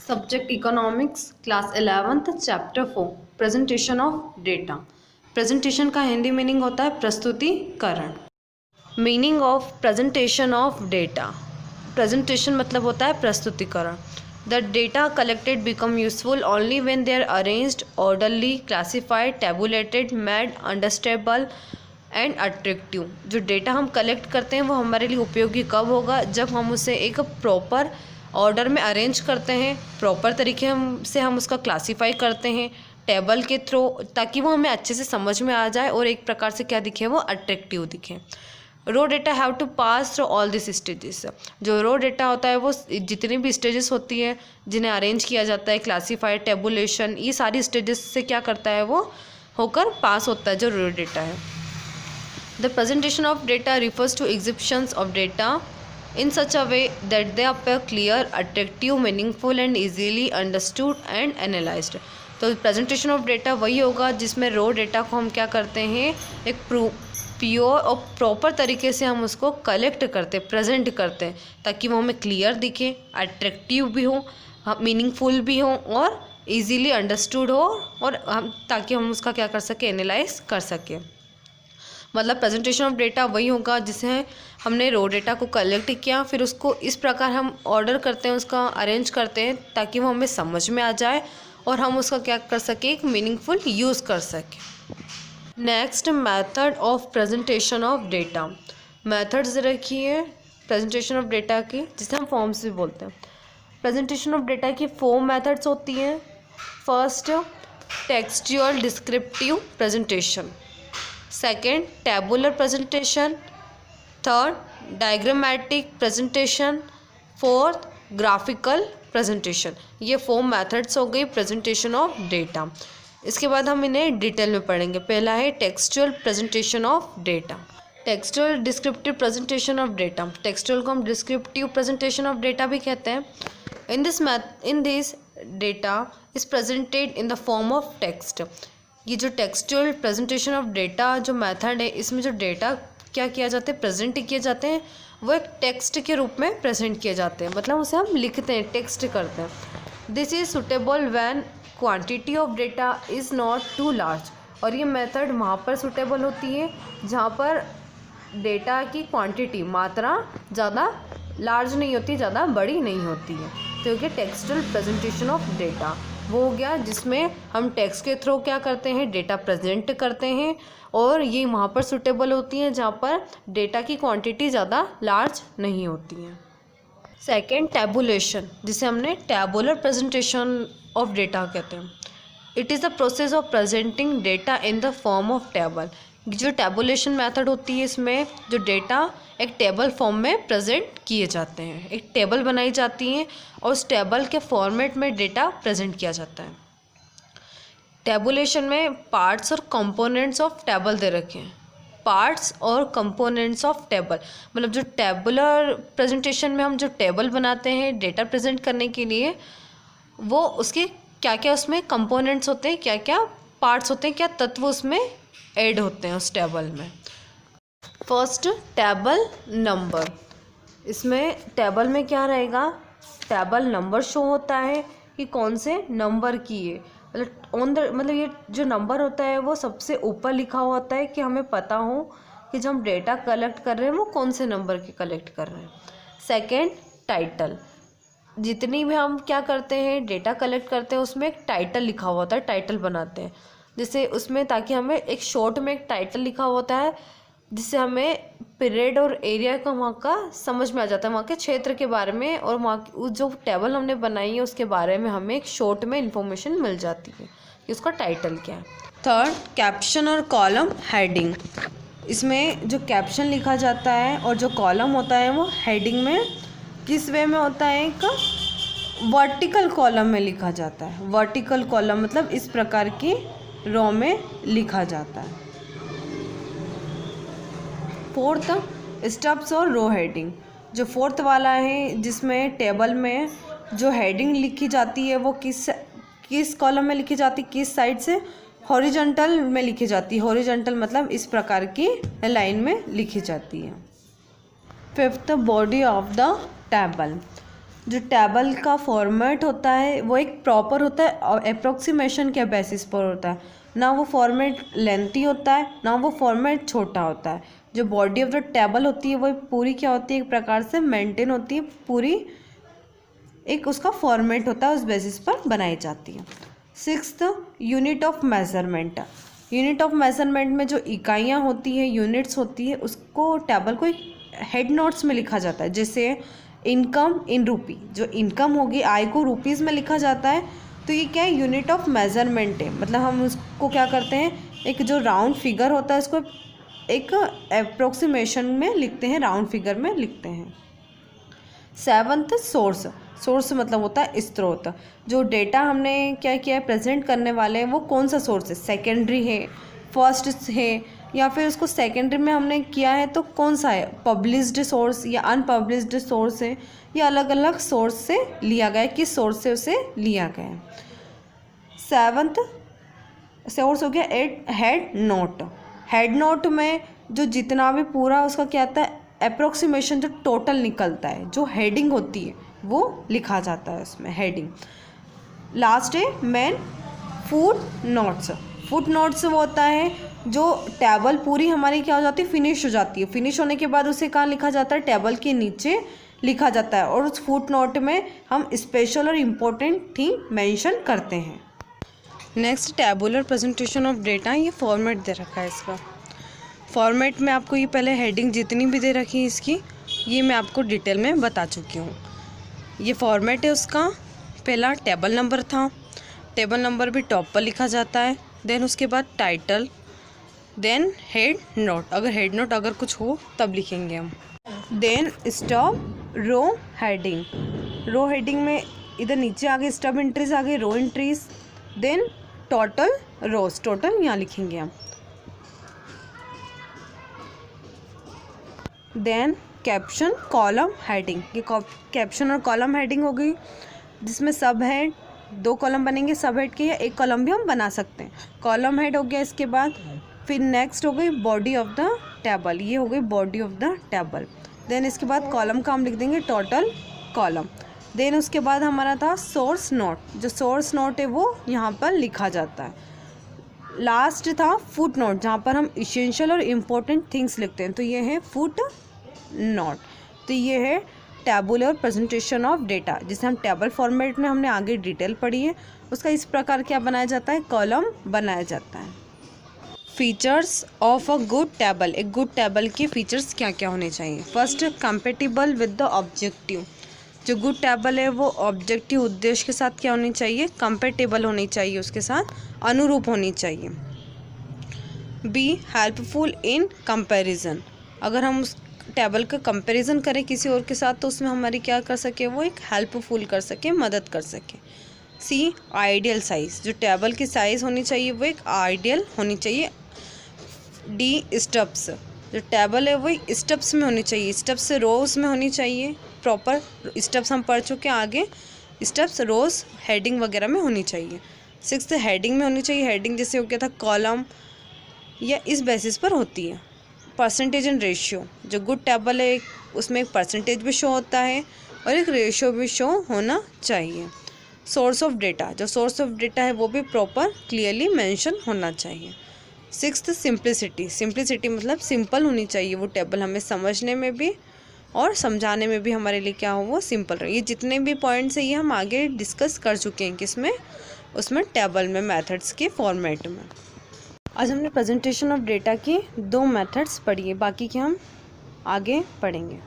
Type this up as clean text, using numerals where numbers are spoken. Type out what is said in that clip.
Subject economics, class 11th, chapter 4, presentation of data. Presentation का Hindi meaning होता है प्रस्तुतिकरण। Meaning of presentation of data. Presentation मतलब होता है प्रस्तुतिकरण। The data collected become useful only when they are arranged, orderly, classified, tabulated, made understandable and attractive. जो data हम कलेक्ट करते हैं वो हमारे लिए उपयोगी कब होगा? जब हम उसे एक प्रॉपर ऑर्डर में अरेंज करते हैं, प्रॉपर तरीके से हम उसका क्लासीफाई करते हैं टेबल के थ्रू, ताकि वो हमें अच्छे से समझ में आ जाए और एक प्रकार से क्या दिखे, वो अट्रैक्टिव दिखे। Raw data have to pass through all this stages. जो रो डेटा होता है वो जितनी भी स्टेजेस होती है जिन्हें अरेंज किया जाता है, क्लासीफाई, टेबुलेशन, ये सारी स्टेजेस से क्या करता है, वो होकर पास होता है जो रो डेटा है। The presentation of data refers to exhibitions of data in such a way that they appear clear, attractive, meaningful and easily understood and analyzed। तो प्रेजेंटेशन ऑफ डेटा वही होगा जिसमें रो डेटा को हम क्या करते हैं, एक प्योर और प्रॉपर तरीके से हम उसको कलेक्ट करते, प्रेजेंट करते हैं, ताकि वो हमें क्लियर दिखे, अट्रैक्टिव भी हो, मीनिंगफुल भी हो और इजीली अंडरस्टूड हो, और हम ताकि हम उसका क्या कर सकें, एनालाइज कर सकें। मतलब प्रेजेंटेशन ऑफ डेटा वही होगा जिसे हमने रो डेटा को कलेक्ट किया, फिर उसको इस प्रकार हम ऑर्डर करते हैं, उसका अरेंज करते हैं ताकि वो हमें समझ में आ जाए और हम उसका क्या कर सकें, एक मीनिंगफुल यूज़ कर सकें। Next, method of presentation of data. Methods रखी है प्रेजेंटेशन ऑफ डेटा की, जिसे हम फॉर्म्स भी बोलते हैं। प्रेजेंटेशन ऑफ डेटा की 4 मेथड्स होती हैं। First, textual descriptive presentation. Second, tabular presentation. Third, diagrammatic presentation. Fourth, graphical presentation. ये 4 मेथड्स हो गई प्रेजेंटेशन ऑफ डेटा। इसके बाद हम इन्हें डिटेल में पढ़ेंगे। पहला है textual presentation of data. Textual descriptive presentation of data. Textual को हम डिस्क्रिप्टिव प्रेजेंटेशन ऑफ डेटा भी कहते हैं। In this data is presented in the form of text. ये जो टेक्सचुअल प्रेजेंटेशन ऑफ डेटा जो मेथड है, इसमें जो डेटा क्या किया जाता है, प्रेजेंट किए जाते हैं, वो एक टेक्स्ट के रूप में प्रेजेंट किए जाते हैं, मतलब उसे हम लिखते हैं, टेक्स्ट करते हैं। This is suitable when quantity of data is not too large. और ये मेथड वहाँ पर सुटेबल होती है जहाँ पर डेटा की क्वांटिटी, मात्रा ज़्यादा लार्ज नहीं होती, ज़्यादा बड़ी नहीं होती है। तो ये टेक्सचुअल प्रेजेंटेशन ऑफ डेटा वो हो गया जिसमें हम टेक्स्ट के थ्रू क्या करते हैं, डेटा प्रेजेंट करते हैं, और ये वहाँ पर सुटेबल होती हैं जहाँ पर डेटा की क्वांटिटी ज़्यादा लार्ज नहीं होती हैं। सेकेंड, टैबुलेशन, जिसे हमने टैबुलर प्रेजेंटेशन ऑफ डेटा कहते हैं। It is the process of presenting data in the form of table. जो टैबुलेशन मेथड होती है, इसमें जो डेटा एक टेबल फॉर्म में प्रेजेंट किए जाते हैं, एक टेबल बनाई जाती है और उस टेबल के फॉर्मेट में डेटा प्रेजेंट किया जाता है। टैबुलेशन में पार्ट्स और कंपोनेंट्स ऑफ टेबल दे रखे हैं। पार्ट्स और कंपोनेंट्स ऑफ टेबल मतलब जो टेबुलर प्रेजेंटेशन में हम जो टेबल बनाते हैं डेटा प्रेजेंट करने के लिए, वो उसके क्या क्या उसमें कंपोनेंट्स होते हैं, क्या क्या पार्ट्स होते हैं, क्या तत्व उसमें ऐड होते हैं उस टेबल में। First, table number. इसमें टेबल में क्या रहेगा, टेबल नंबर शो होता है कि कौन से नंबर की है, मतलब ये जो नंबर होता है वो सबसे ऊपर लिखा हुआ होता है कि हमें पता हो कि जब हम डेटा कलेक्ट कर रहे हैं वो कौन से नंबर के कलेक्ट कर रहे हैं। Second, title. जितनी भी हम क्या करते हैं, डेटा कलेक्ट करते हैं, उसमें एक टाइटल लिखा हुआ होता है, टाइटल बनाते हैं जिससे उसमें, ताकि हमें एक शॉर्ट में एक टाइटल लिखा होता है जिससे हमें पीरियड और एरिया का वहाँ का समझ में आ जाता है, वहाँ के क्षेत्र के बारे में, और वहाँ की जो टेबल हमने बनाई है उसके बारे में हमें एक शॉर्ट में इंफॉर्मेशन मिल जाती है कि उसका टाइटल क्या है। थर्ड, कैप्शन और कॉलम हेडिंग। इसमें जो कैप्शन लिखा जाता है और जो कॉलम होता है वो हेडिंग में किस वे में होता है, एक वर्टिकल कॉलम में लिखा जाता है। वर्टिकल कॉलम मतलब इस प्रकार की रो में लिखा जाता है। फोर्थ, स्टब्स और रो हेडिंग। जो फोर्थ वाला है जिसमें टेबल में जो हेडिंग लिखी जाती है वो किस कॉलम में लिखी जाती है, किस साइड से, हॉरिजॉन्टल में लिखी जाती है। हॉरिजॉन्टल मतलब इस प्रकार की लाइन में लिखी जाती है। Fifth, body of the table. जो टेबल का फॉर्मेट होता है वो एक प्रॉपर होता है और अप्रोक्सीमेशन के बेसिस पर होता है, ना वो फॉर्मेट लेंथी होता है ना वो फॉर्मेट छोटा होता है। जो बॉडी ऑफ द टेबल होती है वो पूरी क्या होती है, एक प्रकार से मेंटेन होती है, पूरी एक उसका फॉर्मेट होता है, उस बेसिस पर बनाई जाती है। Sixth, unit of measurement. Unit of measurement में जो इकाइयाँ होती है, यूनिट्स होती है, उसको टेबल को हेड नोट्स में लिखा जाता है। जैसे इनकम इन रुपी, जो इनकम होगी, आय को रुपीज़ में लिखा जाता है, तो ये क्या है, यूनिट ऑफ मेजरमेंट है। मतलब हम उसको क्या करते हैं, एक जो राउंड फिगर होता है उसको एक अप्रोक्सीमेशन में लिखते हैं, राउंड फिगर में लिखते हैं। Seventh, source. सोर्स मतलब होता है स्रोत। जो डेटा हमने क्या किया है, प्रेजेंट करने वाले हैं, वो कौन सा सोर्स है, सेकेंडरी है, फर्स्ट है, या फिर उसको सेकेंडरी में हमने किया है तो कौन सा है, पब्लिश्ड सोर्स या अनपब्लिश्ड सोर्स है, या अलग अलग सोर्स से लिया गया है, किस सोर्स से उसे लिया गया है। सेवंथ सोर्स हो गया हेड नोट। हेड नोट में जो जितना भी पूरा उसका क्या आता है, अप्रोक्सीमेशन जो टोटल निकलता है, जो हेडिंग होती है वो लिखा जाता है उसमें, हेडिंग। लास्ट है main foot notes. Foot notes वो होता है जो टेबल पूरी हमारी क्या हो जाती है, फिनिश हो जाती है, फिनिश होने के बाद उसे कहाँ लिखा जाता है, टेबल के नीचे लिखा जाता है, और उस फुट नोट में हम स्पेशल और इम्पोर्टेंट थिंग मेंशन करते हैं। Next, tabular presentation of data. ये फॉर्मेट दे रखा है इसका। फॉर्मेट में आपको ये पहले हेडिंग जितनी भी दे रखी है इसकी, ये मैं आपको डिटेल में बता चुकी हूँ। ये फॉर्मेट है उसका। पहला टेबल नंबर था, टेबल नंबर भी टॉप पर लिखा जाता है, देन उसके बाद टाइटल, देन हेड नोट, अगर हेड नोट अगर कुछ हो तब लिखेंगे हम, देन स्टॉप रो हेडिंग। रो हेडिंग में इधर नीचे आगे स्टॉप एंट्रीज आगे, रो एंट्रीज, देन टोटल रोज, टोटल यहाँ लिखेंगे हम, देन कैप्शन कॉलम हेडिंग। ये कैप्शन और कॉलम हेडिंग हो गई, जिसमें सब हेड, 2 कॉलम बनेंगे सब हेड के, या 1 कॉलम भी हम बना सकते हैं। कॉलम हेड हो गया, इसके बाद फिर नेक्स्ट हो गई बॉडी ऑफ द टेबल, ये हो गई body of the table. Then इसके बाद कॉलम का हम लिख देंगे टोटल कॉलम। देन उसके बाद हमारा था सोर्स नोट। जो सोर्स नोट है वो यहाँ पर लिखा जाता है। लास्ट था फुट नोट, जहाँ पर हम इसेंशियल और इम्पोर्टेंट थिंग्स लिखते हैं, तो ये है फुट नोट। तो ये है टेबुलर प्रेजेंटेशन ऑफ डेटा, जिसे हम टेबल फॉर्मेट में हमने आगे डिटेल पढ़ी है। उसका इस प्रकार क्या बनाया जाता है, कॉलम बनाया जाता है। Features of a good table. एक गुड टेबल के फीचर्स क्या क्या होने चाहिए। First, compatible with the objective. जो गुड टेबल है वो ऑब्जेक्टिव उद्देश्य के साथ क्या होनी चाहिए, कंपेटेबल होनी चाहिए, उसके साथ अनुरूप होनी चाहिए। B, helpful in comparison. अगर हम उस टेबल का कंपैरिजन करें किसी और के साथ तो उसमें हमारी क्या कर सके, वो एक हेल्पफुल कर सके, मदद कर सके। सी, आइडियल साइज़। जो टेबल की साइज़ होनी चाहिए वो एक आइडियल होनी चाहिए। D, steps. जो टेबल है वो एक स्टेप्स में होनी चाहिए, स्टेप्स रोज में होनी चाहिए, प्रॉपर स्टेप्स हम पढ़ चुके हैं आगे, स्टेप्स रोज हेडिंग वगैरह में होनी चाहिए। 6th, हेडिंग में होनी चाहिए। हेडिंग जैसे हो गया था कॉलम, या इस बेसिस पर होती है। Percentage and ratio. जो गुड टेबल है उसमें एक परसेंटेज भी शो होता है और एक रेशियो भी शो होना चाहिए। Source of data. जो सोर्स ऑफ डेटा है वो भी प्रॉपर क्लियरली मेंशन होना चाहिए। 6th, simplicity. सिंप्लिसिटी मतलब सिंपल होनी चाहिए वो टेबल, हमें समझने में भी और समझाने में भी हमारे लिए क्या हो, वो सिंपल रहे। ये जितने भी पॉइंट्स हैं ये हम आगे डिस्कस कर चुके हैं, किसमें, उसमें टेबल में, मेथड्स के फॉर्मेट में। आज हमने प्रेजेंटेशन ऑफ डेटा की 2 मेथड्स पढ़ी है, बाकी के हम आगे पढ़ेंगे।